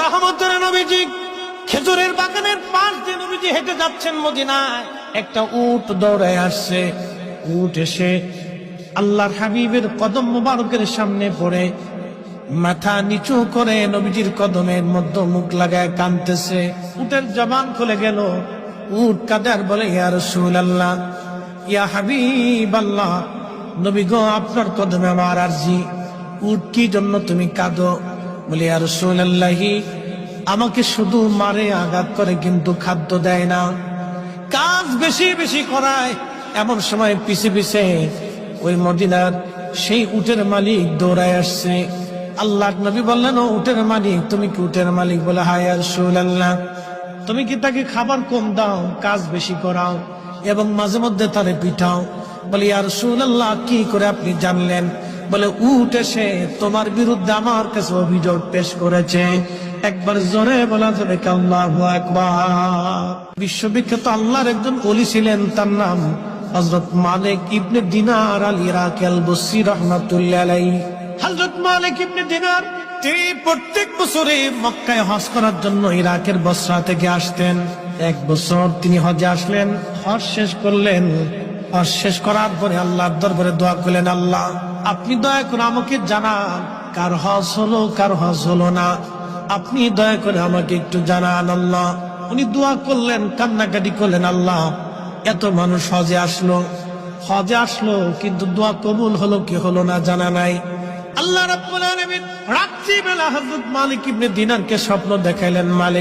রহমতের নবীজি খেজুরের বাগানের পাশ দিয়ে নবীজি হেঁটে যাচ্ছেন মদিনায়। একটা উট দৌড়ায় আসছে। উট এসে আল্লাহর হাবিবের কদম মুবারকের সামনে পড়ে মাথা নিচু করে নবীজির কদমের মধ্যে মুখ লাগায় কাঁদতেছে। উটের জবান খুলে গেল। উট কাঁদে আর বলে, ইয়া রাসূলুল্লাহ, ইয়া হাবিবাল্লাহ, নবী গো, আপনার কদমে আমার আরজি। উট, কি জন্য তুমি কাঁদো? বলে, ইয়া রাসূলুল্লাহি, আমাকে শুধু মারে, আঘাত করে, কিন্তু খাদ্য দেয় না, কাজ বেশি বেশি করায়। এমন সময় পিছে পিছে ওই মদিনার সেই উটের মালিক দৌড়ায় আসছে। আল্লাহর নবী বললেন, ও উটের মালিক, তুমি কি উটের মালিক? বলে, হ্যাঁ ইয়া রাসূলুল্লাহ। তুমি কি তাকে খাবার কম দাও, কাজ বেশি করাও এবং মাঝে মধ্যে তারে পিঠাও? বলে, ইয়া রাসূলুল্লাহ, কি করে আপনি জানলেন? বলে, উট এসে তোমার বিরুদ্ধে আমার কাছে অভিযোগ পেশ করেছে। একবার জোরে বলা যাবে কি আল্লাহু আকবার। বিশ্ববিখ্যাত আল্লাহর একজন ওলি ছিলেন, তার নাম হযরত মালিক ইবনে দিনার আল ইরাকি আল বসরি রাহমাতুল্লাহ আলাইহি। হযরত মালিক ইবনে দিনার তিনি প্রত্যেক বছরে মক্কায় হজ করার জন্য ইরাকের বসরা থেকে আসতেন। এক বছর তিনি হজে আসলেন, হজ শেষ করলেন। হজ শেষ করার পরে আল্লাহর দরবারে দোয়া করলেন, আল্লাহ, আপনি দয়া করে আমাকে জানান কার হজ হলো, কার হজ হলো না। আপনি দয়া করে আমাকে একটু জানান আল্লাহ। উনি দোয়া করলেন, কান্নাকাটি করলেন, আল্লাহ, এত মানুষ হজে আসলো, কিন্তু দোয়া কবুল হলো কি হলো না জানা নাই। আল্লাহ রাব্বুল আলামিন রাত্রিবেলা হযরত মালিক ইবনে দিনারকে স্বপ্ন দেখাইলেন। মালিক